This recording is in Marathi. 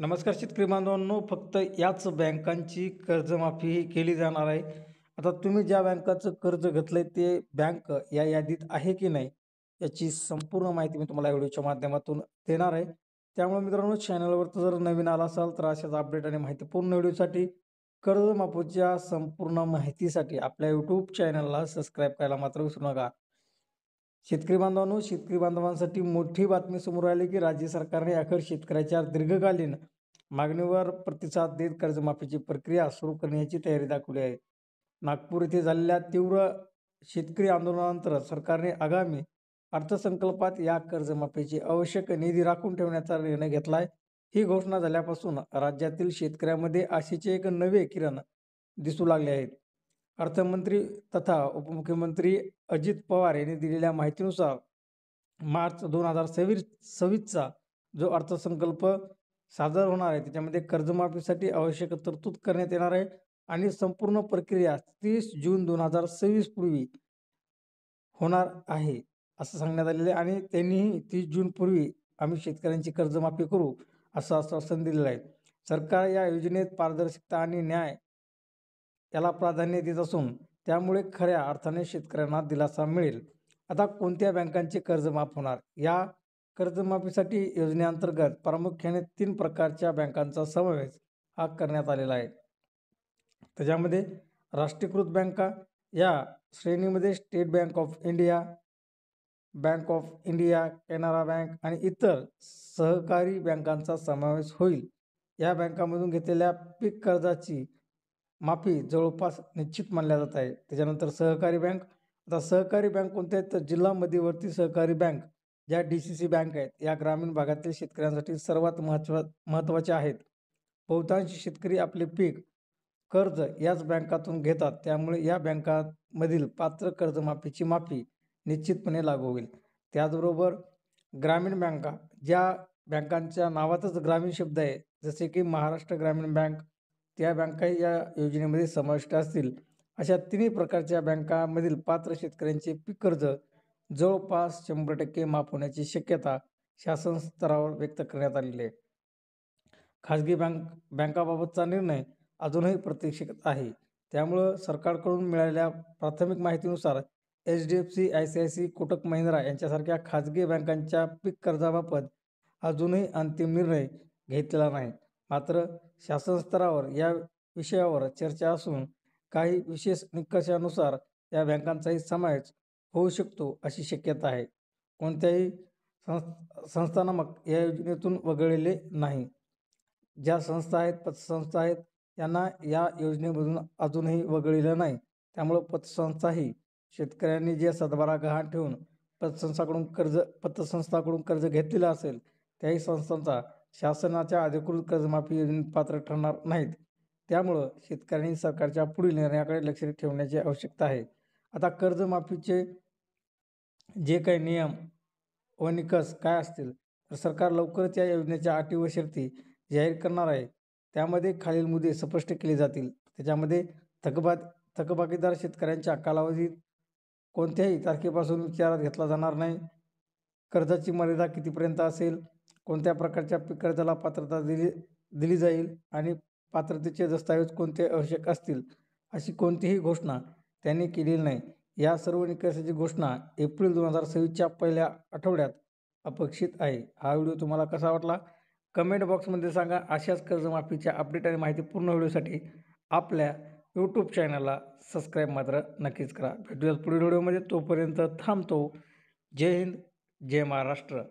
नमस्कार शेतकरी बांधवांनो, फक्त याच बँकांची कर्जमाफी ही केली जाणार आहे. आता तुम्ही ज्या बँकाचं कर्ज घेतलंय ते बँक या यादीत आहे की नाही, याची संपूर्ण माहिती मी तुम्हाला या व्हिडिओच्या माध्यमातून देणार आहे. त्यामुळे मित्रांनो, चॅनलवर जर नवीन आला असाल तर अशाच अपडेट आणि माहितीपूर्ण व्हिडिओसाठी, कर्जमाफीच्या संपूर्ण माहितीसाठी आपल्या यूट्यूब चॅनलला सबस्क्राईब करायला मात्र विसरू नका. शेतकरी बांधवांनो, शेतकरी बांधवांसाठी मोठी बातमी समोर आली की राज्य सरकारने अखेर शेतकऱ्याच्या दीर्घकालीन मागणीवर प्रतिसाद देत कर्जमाफीची प्रक्रिया सुरू करण्याची तयारी दाखवली आहे. नागपूर येथे झालेल्या तीव्र शेतकरी आंदोलनानंतर सरकारने आगामी अर्थसंकल्पात या कर्जमाफीची आवश्यक निधी राखून ठेवण्याचा निर्णय घेतला आहे. ही घोषणा झाल्यापासून राज्यातील शेतकऱ्यांमध्ये आशेचे एक नवे किरण दिसू लागले आहेत. अर्थमंत्री तथा उपमुख्यमंत्री अजित पवार यांनी दिलेल्या माहितीनुसार मार्च 2026चा जो अर्थसंकल्प सादर होणार आहे त्याच्यामध्ये कर्जमाफीसाठी आवश्यक तरतूद करण्यात येणार आहे आणि संपूर्ण प्रक्रिया 30 जून 2026 पूर्वी होणार आहे असं सांगण्यात आलेलं आहे. आणि त्यांनीही 30 जून पूर्वी आम्ही शेतकऱ्यांची कर्जमाफी करू असं आश्वासन दिलेलं आहे. सरकार या योजनेत पारदर्शकता आणि न्याय याला प्राधान्य देत असून त्यामुळे खऱ्या अर्थाने शेतकऱ्यांना दिलासा मिळेल. आता कोणत्या बँकांचे कर्ज माफ होणार? या कर्जमाफीसाठी योजनेअंतर्गत प्रामुख्याने 3 प्रकारच्या बँकांचा समावेश हा करण्यात आलेला आहे. त्याच्यामध्ये राष्ट्रीयकृत बँका या श्रेणीमध्ये state bank of India, bank of India, Canara bank आणि इतर सहकारी बँकांचा समावेश होईल. या बँकांमधून घेतलेल्या पीक कर्जाची माफी जवळपास निश्चित मानल्या जात आहे. त्याच्यानंतर सहकारी बँक. आता सहकारी बँक कोणत्या आहेत? तर जिल्हा मध्यवर्ती सहकारी बँक, ज्या DCC बँक आहेत, या ग्रामीण भागातील शेतकऱ्यांसाठी सर्वात महत्त्वाच्या आहेत. बहुतांश शेतकरी आपले पीक कर्ज याच बँकातून घेतात, त्यामुळे या बँकांमधील पात्र कर्जमाफीची माफी निश्चितपणे लागू होईल. त्याचबरोबर ग्रामीण बँका, ज्या बँकांच्या नावातच ग्रामीण शब्द आहे, जसे की महाराष्ट्र ग्रामीण बँक, त्या बँकाही या योजनेमध्ये समाविष्ट असतील. अशा 3 प्रकारच्या बँकांमधील पात्र शेतकऱ्यांचे पीक कर्ज जवळपास 100% माफ होण्याची शक्यता शासन स्तरावर व्यक्त करण्यात आलेली आहे. खाजगी बँकाबाबतचा निर्णय अजूनही प्रतीक्षेत आहे. त्यामुळं सरकारकडून मिळालेल्या प्राथमिक माहितीनुसार HDFC, ICICI, कोटक महिंद्रा यांच्यासारख्या खाजगी बँकांच्या पीक कर्जाबाबत अजूनही अंतिम निर्णय घेतलेला नाही. मात्र शासन स्तरावर या विषयावर चर्चा असून काही विशेष निकषानुसार या बँकांचाही समावेश होऊ शकतो अशी शक्यता आहे. कोणत्याही संस्थानामक या योजनेतून वगळलेले नाही. ज्या संस्था आहेत, पतसंस्था आहेत, यांना या योजनेमधून अजूनही वगळलेलं नाही. त्यामुळं पतसंस्थाही शेतकऱ्यांनी जे सातबारा गहाण ठेवून पतसंस्थाकडून कर्ज घेतलेलं असेल, त्याही संस्थांचा शासनाच्या अधिकृत कर्जमाफी योजनेत पात्र ठरणार नाहीत. त्यामुळं शेतकऱ्यांनी सरकारच्या पुढील निर्णयाकडे लक्ष ठेवण्याची आवश्यकता आहे. आता कर्जमाफीचे जे काही नियम व निकष काय असतील, तर सरकार लवकरच या योजनेच्या अटी व शर्ती जाहीर करणार आहे. त्यामध्ये खालील मुद्दे स्पष्ट केले जातील. त्याच्यामध्ये थकबाकीदार शेतकऱ्यांच्या कालावधीत कोणत्याही तारखेपासून विचारात घेतला जाणार नाही. कर्जाची मर्यादा कितीपर्यंत असेल, कोणत्या प्रकारच्या पीक कर्जाला पात्रता दिली जाईल आणि पात्रतेचे दस्तऐवज कोणते आवश्यक असतील, अशी कोणतीही घोषणा त्यांनी केलेली नाही. या सर्व निकषाची घोषणा एप्रिल 2026च्या पहिल्या आठवड्यात अपेक्षित आहे. हा व्हिडिओ तुम्हाला कसा वाटला कमेंट बॉक्समध्ये सांगा. अशाच कर्जमाफीच्या अपडेट आणि माहितीपूर्ण व्हिडिओसाठी आपल्या यूट्यूब चॅनलला सबस्क्राईब मात्र नक्कीच करा. भेटूयात पुढील व्हिडिओमध्ये. तोपर्यंत थांबतो. जय हिंद, जय महाराष्ट्र.